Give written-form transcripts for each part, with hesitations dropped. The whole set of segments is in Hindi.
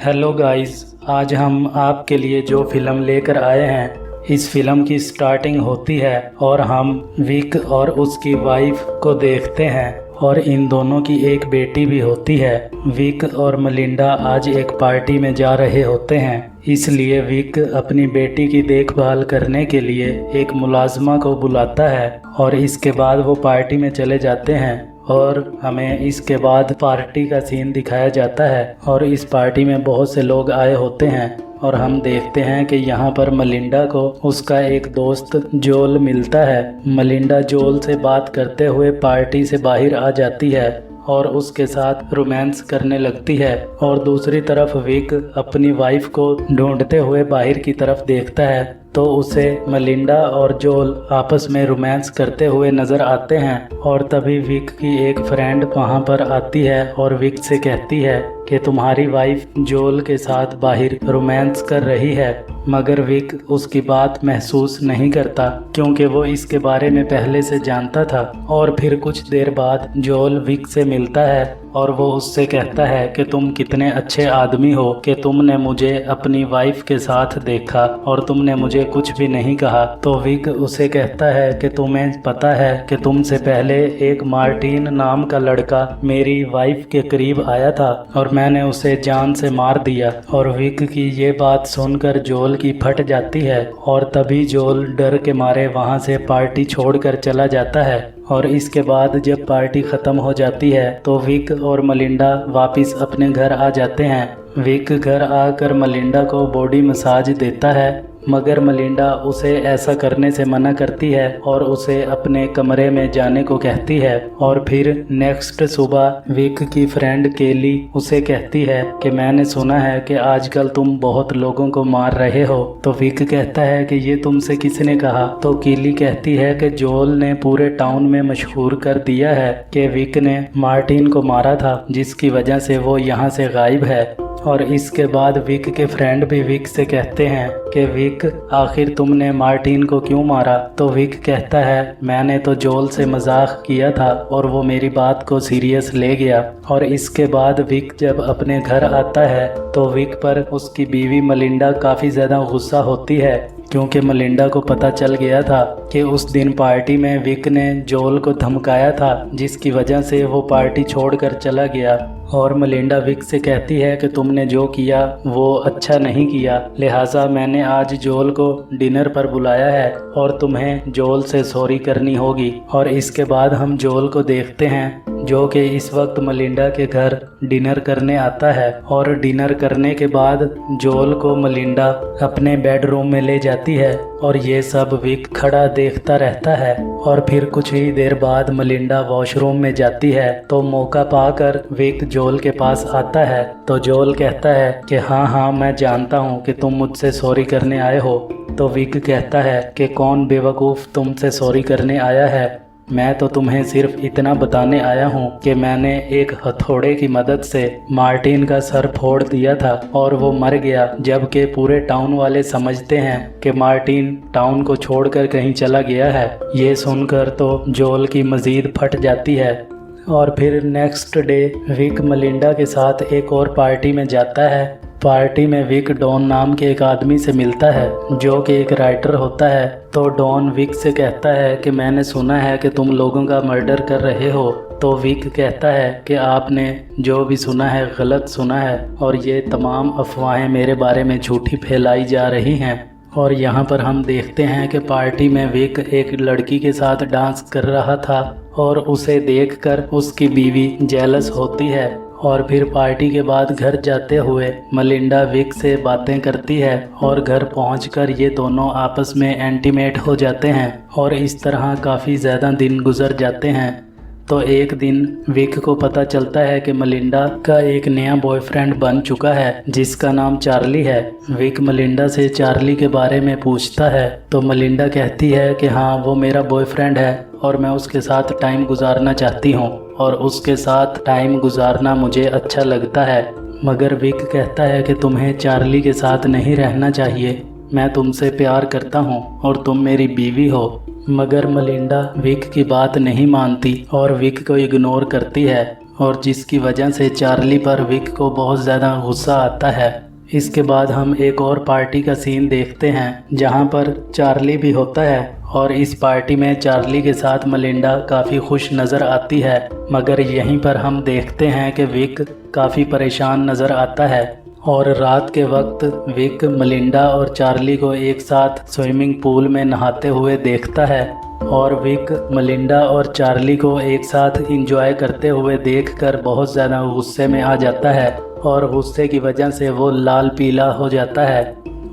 हेलो गाइस, आज हम आपके लिए जो फिल्म लेकर आए हैं, इस फिल्म की स्टार्टिंग होती है और हम विक और उसकी वाइफ को देखते हैं और इन दोनों की एक बेटी भी होती है। विक और मलिंडा आज एक पार्टी में जा रहे होते हैं, इसलिए विक अपनी बेटी की देखभाल करने के लिए एक मुलाजमा को बुलाता है और इसके बाद वो पार्टी में चले जाते हैं। और हमें इसके बाद पार्टी का सीन दिखाया जाता है और इस पार्टी में बहुत से लोग आए होते हैं और हम देखते हैं कि यहाँ पर मलिंडा को उसका एक दोस्त जोल मिलता है। मलिंडा जोल से बात करते हुए पार्टी से बाहर आ जाती है और उसके साथ रोमांस करने लगती है और दूसरी तरफ विक अपनी वाइफ को ढूंढते हुए बाहर की तरफ देखता है तो उसे मलिंडा और जोल आपस में रोमांस करते हुए नज़र आते हैं। और तभी विक की एक फ्रेंड वहाँ पर आती है और विक से कहती है कि तुम्हारी वाइफ जोल के साथ बाहर रोमांस कर रही है, मगर विक उसकी बात महसूस नहीं करता क्योंकि वो इसके बारे में पहले से जानता था। और फिर कुछ देर बाद जोल विक से मिलता है और वो उससे कहता है कि तुम कितने अच्छे आदमी हो कि तुमने मुझे अपनी वाइफ के साथ देखा और तुमने मुझे कुछ भी नहीं कहा। तो विक उसे कहता है कि तुम्हें पता है कि तुमसे पहले एक मार्टिन नाम का लड़का मेरी वाइफ के करीब आया था और मैंने उसे जान से मार दिया। और विक की ये बात सुनकर जोल की फट जाती है और तभी जोल डर के मारे वहाँ से पार्टी छोड़कर चला जाता है। और इसके बाद जब पार्टी ख़त्म हो जाती है तो विक और मलिंडा वापस अपने घर आ जाते हैं। विक घर आकर मलिंडा को बॉडी मसाज देता है, मगर मलिंडा उसे ऐसा करने से मना करती है और उसे अपने कमरे में जाने को कहती है। और फिर नेक्स्ट सुबह विक की फ्रेंड केली उसे कहती है कि मैंने सुना है कि आजकल तुम बहुत लोगों को मार रहे हो। तो विक कहता है कि ये तुमसे किसने कहा। तो केली कहती है कि जोल ने पूरे टाउन में मशहूर कर दिया है कि विक ने मार्टिन को मारा था, जिसकी वजह से वो यहाँ से गायब है। और इसके बाद विक के फ्रेंड भी विक से कहते हैं कि विक, आखिर तुमने मार्टिन को क्यों मारा। तो विक कहता है मैंने तो जोल से मजाक किया था और वो मेरी बात को सीरियस ले गया। और इसके बाद विक जब अपने घर आता है तो विक पर उसकी बीवी मलिंडा काफ़ी ज़्यादा गुस्सा होती है क्योंकि मलिंडा को पता चल गया था कि उस दिन पार्टी में विक ने जोल को धमकाया था, जिसकी वजह से वो पार्टी छोड़कर चला गया। और मलिंडा विक से कहती है कि तुमने जो किया वो अच्छा नहीं किया, लिहाजा मैंने आज जोल को डिनर पर बुलाया है और तुम्हें जोल से सॉरी करनी होगी। और इसके बाद हम जोल को देखते हैं जो कि इस वक्त मलिंडा के घर डिनर करने आता है। और डिनर करने के बाद जोल को मलिंडा अपने बेडरूम में ले जाती है और ये सब विक खड़ा देखता रहता है। और फिर कुछ ही देर बाद मलिंडा वॉशरूम में जाती है तो मौका पाकर विक जोल के पास आता है। तो जोल कहता है कि हाँ मैं जानता हूँ कि तुम मुझसे सॉरी करने आए हो। तो विक कहता है कि कौन बेवकूफ़ तुमसे सॉरी करने आया है, मैं तो तुम्हें सिर्फ इतना बताने आया हूँ कि मैंने एक हथौड़े की मदद से मार्टिन का सर फोड़ दिया था और वो मर गया, जबकि पूरे टाउन वाले समझते हैं कि मार्टिन टाउन को छोड़कर कहीं चला गया है। ये सुनकर तो जोल की मज़ीद फट जाती है। और फिर नेक्स्ट डे विक मलिंडा के साथ एक और पार्टी में जाता है। पार्टी में विक डॉन नाम के एक आदमी से मिलता है जो कि एक राइटर होता है। तो डॉन विक से कहता है कि मैंने सुना है कि तुम लोगों का मर्डर कर रहे हो। तो विक कहता है कि आपने जो भी सुना है गलत सुना है और ये तमाम अफवाहें मेरे बारे में झूठी फैलाई जा रही हैं। और यहाँ पर हम देखते हैं कि पार्टी में विक एक लड़की के साथ डांस कर रहा था और उसे देखकर उसकी बीवी जेलस होती है। और फिर पार्टी के बाद घर जाते हुए मलिंडा विक से बातें करती है और घर पहुंचकर ये दोनों आपस में इंटीमेट हो जाते हैं और इस तरह काफ़ी ज़्यादा दिन गुजर जाते हैं। तो एक दिन विक को पता चलता है कि मलिंडा का एक नया बॉयफ्रेंड बन चुका है जिसका नाम चार्ली है। विक मलिंडा से चार्ली के बारे में पूछता है तो मलिंडा कहती है कि हाँ वो मेरा बॉयफ्रेंड है और मैं उसके साथ टाइम गुजारना चाहती हूँ और उसके साथ टाइम गुजारना मुझे अच्छा लगता है। मगर विक कहता है कि तुम्हें चार्ली के साथ नहीं रहना चाहिए, मैं तुमसे प्यार करता हूँ और तुम मेरी बीवी हो। मगर मलिंडा विक की बात नहीं मानती और विक को इग्नोर करती है और जिसकी वजह से चार्ली पर विक को बहुत ज़्यादा गुस्सा आता है। इसके बाद हम एक और पार्टी का सीन देखते हैं जहां पर चार्ली भी होता है और इस पार्टी में चार्ली के साथ मलिंडा काफ़ी खुश नज़र आती है, मगर यहीं पर हम देखते हैं कि विक काफ़ी परेशान नज़र आता है। और रात के वक्त विक मलिंडा और चार्ली को एक साथ स्विमिंग पूल में नहाते हुए देखता है और विक मलिंडा और चार्ली को एक साथ एंजॉय करते हुए देखकर बहुत ज़्यादा गुस्से में आ जाता है और गुस्से की वजह से वो लाल पीला हो जाता है।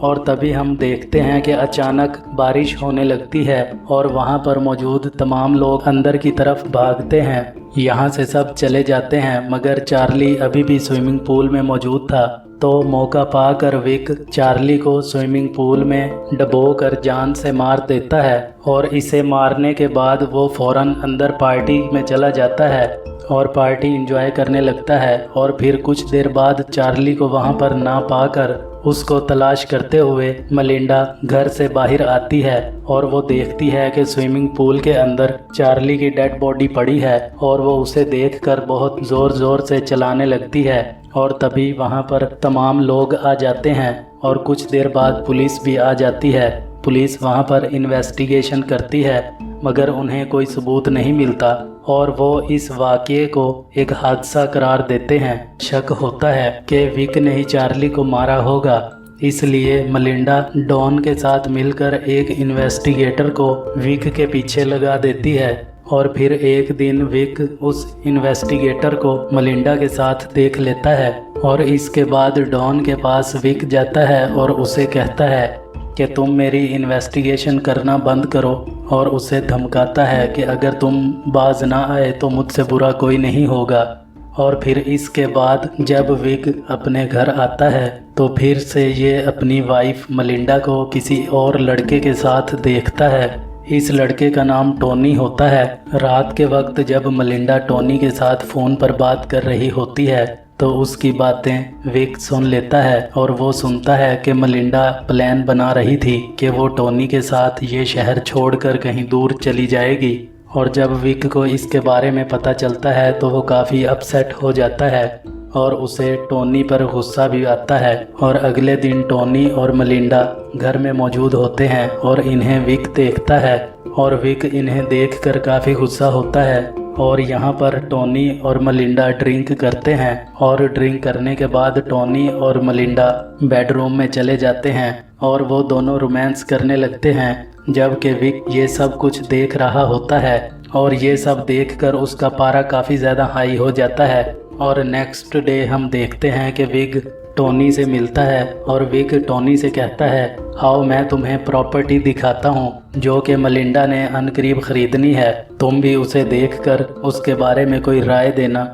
और तभी हम देखते हैं कि अचानक बारिश होने लगती है और वहाँ पर मौजूद तमाम लोग अंदर की तरफ भागते हैं। यहाँ से सब चले जाते हैं, मगर चार्ली अभी भी स्विमिंग पूल में मौजूद था। तो मौका पाकर विक चार्ली को स्विमिंग पूल में डुबोकर जान से मार देता है और इसे मारने के बाद वो फ़ौरन अंदर पार्टी में चला जाता है और पार्टी एंजॉय करने लगता है। और फिर कुछ देर बाद चार्ली को वहाँ पर ना पाकर उसको तलाश करते हुए मलिंडा घर से बाहर आती है और वो देखती है कि स्विमिंग पूल के अंदर चार्ली की डेड बॉडी पड़ी है और वो उसे देखकर बहुत ज़ोर ज़ोर से चिल्लाने लगती है। और तभी वहाँ पर तमाम लोग आ जाते हैं और कुछ देर बाद पुलिस भी आ जाती है। पुलिस वहाँ पर इन्वेस्टिगेशन करती है, मगर उन्हें कोई सबूत नहीं मिलता और वो इस वाक़ये को एक हादसा करार देते हैं। शक होता है कि विक ने ही चार्ली को मारा होगा, इसलिए मलिंडा डॉन के साथ मिलकर एक इन्वेस्टिगेटर को विक के पीछे लगा देती है। और फिर एक दिन विक उस इन्वेस्टिगेटर को मलिंडा के साथ देख लेता है और इसके बाद डॉन के पास विक जाता है और उसे कहता है कि तुम मेरी इन्वेस्टिगेशन करना बंद करो, और उसे धमकाता है कि अगर तुम बाज ना आए तो मुझसे बुरा कोई नहीं होगा। और फिर इसके बाद जब विक अपने घर आता है तो फिर से ये अपनी वाइफ मलिंडा को किसी और लड़के के साथ देखता है। इस लड़के का नाम टोनी होता है। रात के वक्त जब मलिंडा टोनी के साथ फ़ोन पर बात कर रही होती है तो उसकी बातें विक सुन लेता है और वो सुनता है कि मलिंडा प्लान बना रही थी कि वो टोनी के साथ ये शहर छोड़कर कहीं दूर चली जाएगी। और जब विक को इसके बारे में पता चलता है तो वो काफ़ी अपसेट हो जाता है और उसे टोनी पर गुस्सा भी आता है। और अगले दिन टोनी और मलिंडा घर में मौजूद होते हैं और इन्हें विक देखता है और विक इन्हें देखकर काफ़ी गुस्सा होता है। और यहाँ पर टोनी और मलिंडा ड्रिंक करते हैं और ड्रिंक करने के बाद टोनी और मलिंडा बेडरूम में चले जाते हैं और वो दोनों रोमांस करने लगते हैं, जबकि विक ये सब कुछ देख रहा होता है। और ये सब देखकर उसका पारा काफ़ी ज़्यादा हाई हो जाता है। और नेक्स्ट डे हम देखते हैं कि विक टोनी से मिलता है और विक टोनी से कहता है, आओ मैं तुम्हें प्रॉपर्टी दिखाता हूँ जो कि मलिंडा ने अनकरीब ख़रीदनी है, तुम भी उसे देखकर उसके बारे में कोई राय देना।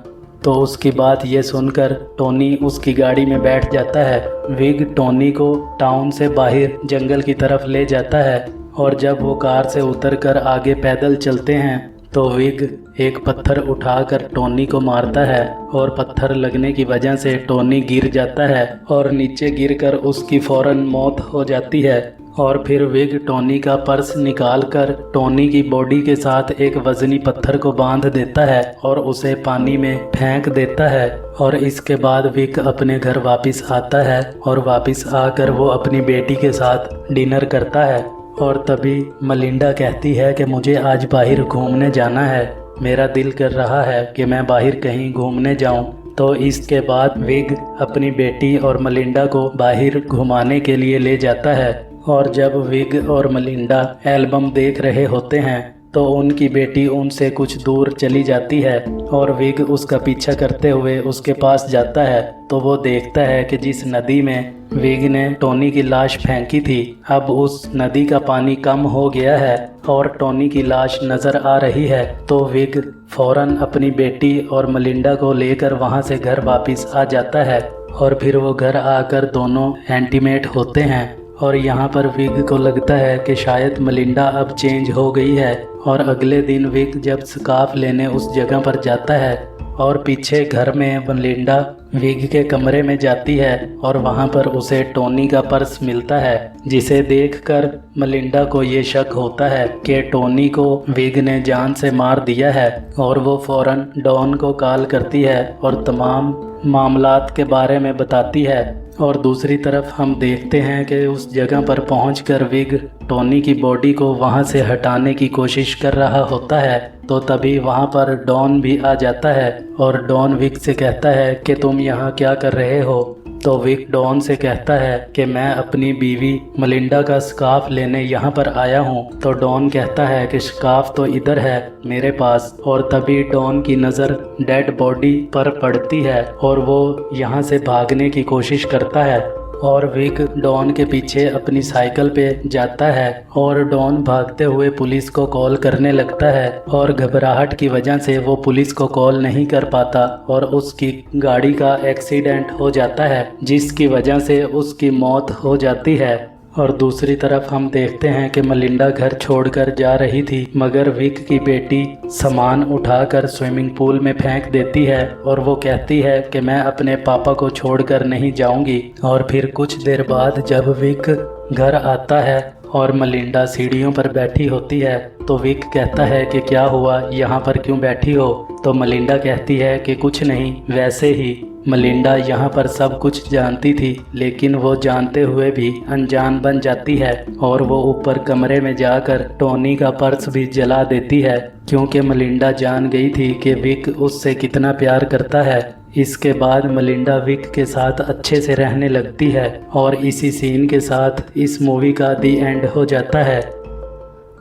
तो उसकी बात ये सुनकर टोनी उसकी गाड़ी में बैठ जाता है। विक टोनी को टाउन से बाहर जंगल की तरफ ले जाता है और जब वो कार से उतरकर आगे पैदल चलते हैं तो विक एक पत्थर उठाकर टोनी को मारता है और पत्थर लगने की वजह से टोनी गिर जाता है और नीचे गिरकर उसकी फ़ौरन मौत हो जाती है। और फिर विक टोनी का पर्स निकालकर टोनी की बॉडी के साथ एक वजनी पत्थर को बांध देता है और उसे पानी में फेंक देता है। और इसके बाद विक अपने घर वापस आता है और वापस आकर वो अपनी बेटी के साथ डिनर करता है। और तभी मलिंडा कहती है कि मुझे आज बाहर घूमने जाना है, मेरा दिल कर रहा है कि मैं बाहर कहीं घूमने जाऊं। तो इसके बाद विक अपनी बेटी और मलिंडा को बाहर घुमाने के लिए ले जाता है। और जब विक और मलिंडा एल्बम देख रहे होते हैं तो उनकी बेटी उनसे कुछ दूर चली जाती है और विक उसका पीछा करते हुए उसके पास जाता है। तो वो देखता है कि जिस नदी में विक ने टोनी की लाश फेंकी थी, अब उस नदी का पानी कम हो गया है और टोनी की लाश नज़र आ रही है। तो विक फ़ौरन अपनी बेटी और मलिंडा को लेकर वहाँ से घर वापस आ जाता है और फिर वो घर आकर दोनों इंटीमेट होते हैं। और यहाँ पर विक को लगता है कि शायद मलिंडा अब चेंज हो गई है। और अगले दिन विक जब स्कार्फ लेने उस जगह पर जाता है और पीछे घर में मलिंडा विग के कमरे में जाती है और वहां पर उसे टोनी का पर्स मिलता है, जिसे देखकर मलिंडा को ये शक होता है कि टोनी को विग ने जान से मार दिया है और वो फौरन डॉन को कॉल करती है और तमाम मामलात के बारे में बताती है। और दूसरी तरफ हम देखते हैं कि उस जगह पर पहुंचकर विग टोनी की बॉडी को वहां से हटाने की कोशिश कर रहा होता है, तो तभी वहां पर डॉन भी आ जाता है और डॉन विग से कहता है कि तुम यहाँ क्या कर रहे हो। तो विग डॉन से कहता है कि मैं अपनी बीवी मलिंडा का स्कार्फ लेने यहाँ पर आया हूँ। तो डॉन कहता है कि स्कार्फ तो इधर है मेरे पास। और तभी डॉन की नज़र डेड बॉडी पर पड़ती है और वो यहाँ से भागने की कोशिश करता है और विग डॉन के पीछे अपनी साइकिल पे जाता है और डॉन भागते हुए पुलिस को कॉल करने लगता है और घबराहट की वजह से वो पुलिस को कॉल नहीं कर पाता और उसकी गाड़ी का एक्सीडेंट हो जाता है, जिसकी वजह से उसकी मौत हो जाती है। और दूसरी तरफ हम देखते हैं कि मलिंडा घर छोड़कर जा रही थी, मगर विक की बेटी सामान उठाकर स्विमिंग पूल में फेंक देती है और वो कहती है कि मैं अपने पापा को छोड़कर नहीं जाऊंगी। और फिर कुछ देर बाद जब विक घर आता है और मलिंडा सीढ़ियों पर बैठी होती है तो विक कहता है कि क्या हुआ, यहाँ पर क्यों बैठी हो। तो मलिंडा कहती है कि कुछ नहीं, वैसे ही। मलिंडा यहाँ पर सब कुछ जानती थी, लेकिन वो जानते हुए भी अनजान बन जाती है और वो ऊपर कमरे में जाकर टोनी का पर्स भी जला देती है, क्योंकि मलिंडा जान गई थी कि विक उससे कितना प्यार करता है। इसके बाद मलिंडा विक के साथ अच्छे से रहने लगती है और इसी सीन के साथ इस मूवी का दी एंड हो जाता है।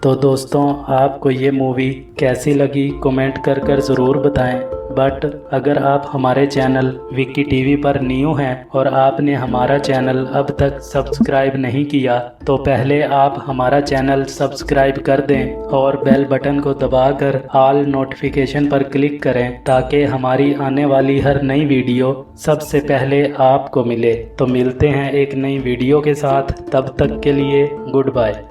तो दोस्तों, आपको ये मूवी कैसी लगी कमेंट कर कर ज़रूर बताएं। बट अगर आप हमारे चैनल विक्की टीवी पर न्यू हैं और आपने हमारा चैनल अब तक सब्सक्राइब नहीं किया तो पहले आप हमारा चैनल सब्सक्राइब कर दें और बेल बटन को दबाकर ऑल नोटिफिकेशन पर क्लिक करें, ताकि हमारी आने वाली हर नई वीडियो सबसे पहले आपको मिले। तो मिलते हैं एक नई वीडियो के साथ, तब तक के लिए गुड बाय।